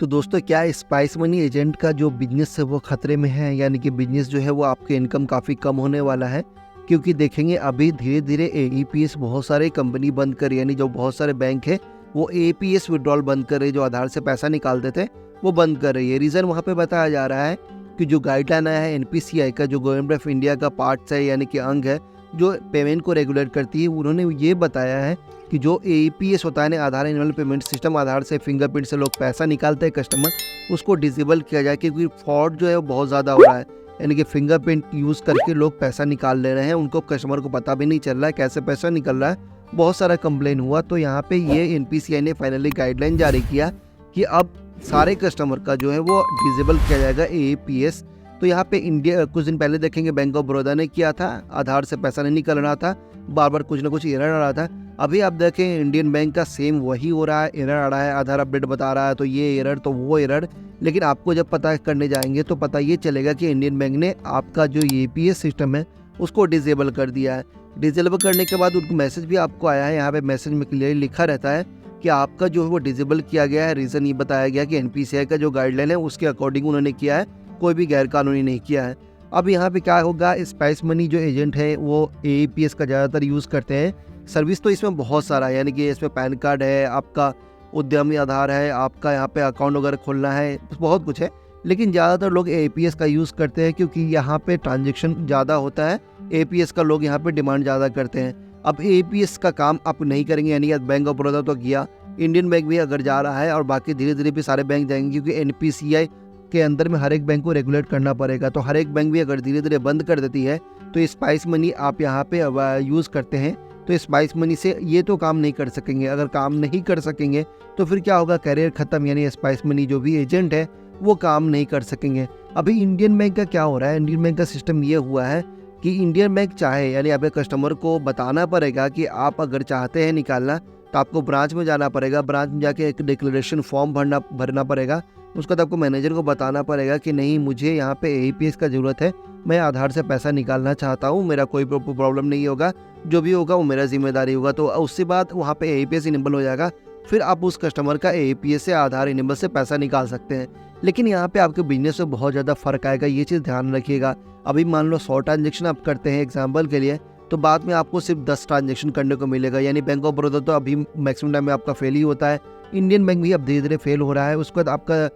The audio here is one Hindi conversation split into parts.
तो दोस्तों क्या स्पाइस मनी एजेंट का जो बिजनेस है वो खतरे में है, यानी कि बिजनेस जो है वो आपके इनकम काफ़ी कम होने वाला है। क्योंकि देखेंगे अभी धीरे धीरे एईपीएस बहुत सारे कंपनी बंद कर, यानी जो बहुत सारे बैंक है वो एईपीएस विड्रॉल बंद कर रहे, जो आधार से पैसा निकालते थे वो बंद कर रही है। रीज़न वहाँ पे बताया जा रहा है कि जो गाइडलाइन आया है एनपीसीआई का, जो गवर्नमेंट ऑफ इंडिया का पार्ट है यानी कि अंग है जो पेमेंट को रेगुलेट करती है, उन्होंने ये बताया है कि जो एईपीएस होता है ना, आधार एनुअल पेमेंट सिस्टम, आधार से फिंगरप्रिंट से लोग पैसा निकालते हैं कस्टमर, उसको डिसेबल किया जाए क्योंकि फ्रॉड जो है वो बहुत ज़्यादा हो रहा है। यानी कि फिंगरप्रिंट यूज़ करके लोग पैसा निकाल ले रहे हैं, उनको कस्टमर को पता भी नहीं चल रहा है कैसे पैसा निकल रहा है। बहुत सारा कंप्लेन हुआ, तो यहाँ पे ये एनपीसीआई ने फाइनली गाइडलाइन जारी किया कि अब सारे कस्टमर का जो है वो डिसेबल किया जाएगा एईपीएस। तो यहाँ पे इंडिया कुछ दिन पहले देखेंगे बैंक ऑफ बड़ौदा ने किया था, आधार से पैसा नहीं निकल रहा था, बार बार कुछ ना कुछ एरर आ रहा था। अभी आप देखें इंडियन बैंक का सेम वही हो रहा है, एरर आ रहा है, आधार अपडेट बता रहा है तो ये एरर तो वो एरर। लेकिन आपको जब पता करने जाएंगे तो पता ये चलेगा कि इंडियन बैंक ने आपका जो एईपीएस सिस्टम है उसको डिसेबल कर दिया है। डिसेबल करने के बाद उनको मैसेज भी आपको आया है, यहाँ पे मैसेज में क्लियरली लिखा रहता है कि आपका जो है वो डिसेबल किया गया है। रीज़न ये बताया गया कि एनपीसीआई का जो गाइडलाइन है उसके अकॉर्डिंग उन्होंने किया है, कोई भी गैर कानूनी नहीं किया है। अब यहाँ पे क्या होगा, स्पाइस मनी जो एजेंट है वो एईपीएस का ज़्यादातर यूज़ करते हैं। सर्विस तो इसमें बहुत सारा है, यानी कि इसमें पैन कार्ड है, आपका उद्यमी आधार है, आपका यहाँ पे अकाउंट वगैरह खोलना है, बहुत कुछ है। लेकिन ज़्यादातर लोग एईपीएस का यूज़ करते हैं क्योंकि यहाँ पे ट्रांजेक्शन ज़्यादा होता है, एईपीएस का लोग यहाँ पे डिमांड ज़्यादा करते हैं। अब एईपीएस का काम आप नहीं करेंगे, यानी कि बैंक ऑफ बड़ौदा तो किया, इंडियन बैंक भी अगर जा रहा है और बाकी धीरे धीरे भी सारे बैंक जाएंगे क्योंकि एनपीसीआई के अंदर में हर एक बैंक को रेगुलेट करना पड़ेगा। तो हर एक बैंक भी अगर धीरे धीरे बंद कर देती है तो स्पाइस मनी आप यहाँ पे यूज़ करते हैं तो स्पाइस मनी से ये तो काम नहीं कर सकेंगे। अगर काम नहीं कर सकेंगे तो फिर क्या होगा, करियर ख़त्म, यानी स्पाइस मनी जो भी एजेंट है वो काम नहीं कर सकेंगे। अभी इंडियन बैंक का क्या हो रहा है, इंडियन बैंक का सिस्टम ये हुआ है कि इंडियन बैंक चाहे, यानी आपके कस्टमर को बताना पड़ेगा कि आप अगर चाहते हैं निकालना तो आपको ब्रांच में जाना पड़ेगा, ब्रांच में जाके एक डिक्लेरेशन फॉर्म भरना पड़ेगा। उसके बाद आपको मैनेजर को बताना पड़ेगा कि नहीं मुझे यहाँ पे एईपीएस का ज़रूरत है, मैं आधार से पैसा निकालना चाहता हूँ, मेरा कोई प्रॉब्लम नहीं होगा, जो भी होगा वो मेरा जिम्मेदारी होगा। तो उसके बाद वहाँ पे एईपीएस इनेबल हो जाएगा, फिर आप उस कस्टमर का एईपीएस से आधार इनेबल से पैसा निकाल सकते हैं। लेकिन यहाँ पे आपके बिजनेस में बहुत ज़्यादा फ़र्क आएगा, ये चीज़ ध्यान रखिएगा। अभी मान लो 100 ट्रांजेक्शन आप करते हैं एग्जाम्पल के लिए, तो बाद में आपको सिर्फ 10 ट्रांजेक्शन करने को मिलेगा। यानी बैंक ऑफ बड़ौदा तो अभी मैक्सिमम टाइम में आपका फेल ही होता है, इंडियन बैंक भी अब धीरे धीरे फेल हो रहा है। उसके बाद आपका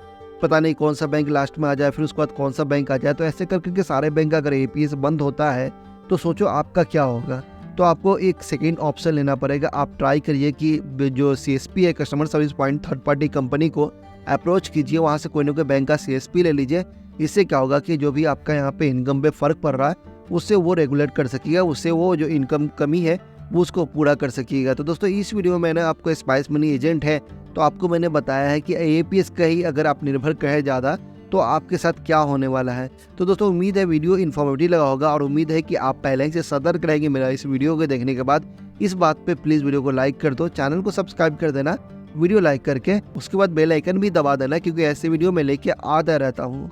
पता नहीं कौन सा बैंक लास्ट में आ जाए, फिर उसके बाद कौन सा बैंक आ जाए। तो ऐसे करके सारे बैंक का अगर एईपीएस बंद होता है तो सोचो आपका क्या होगा। तो आपको एक सेकेंड ऑप्शन लेना पड़ेगा। आप ट्राई करिए कि जो सीएसपी है, customer service point, third party company को अप्रोच कीजिए, वहाँ से कोई ना कोई बैंक का सीएसपी ले लीजिए। इससे क्या होगा कि जो भी आपका यहाँ पे इनकम पे फ़र्क पड़ रहा है उससे वो रेगुलेट कर सकिएगा, उससे वो जो इनकम कमी है वो उसको पूरा कर सकिएगा। तो दोस्तों इस वीडियो में मैंने आपको स्पाइस मनी एजेंट है तो आपको मैंने बताया है कि एईपीएस का ही अगर आप निर्भर करें ज़्यादा तो आपके साथ क्या होने वाला है। तो दोस्तों उम्मीद है वीडियो इन्फॉर्मेटिव लगा होगा और उम्मीद है कि आप पहले ही से सतर्क रहेंगे मेरा इस वीडियो को देखने के बाद। इस बात पे प्लीज़ वीडियो को लाइक कर दो, चैनल को सब्सक्राइब कर देना वीडियो लाइक करके, उसके बाद बेल आइकन भी दबा देना क्योंकि ऐसे वीडियो मैं लेके आता रहता हूँ।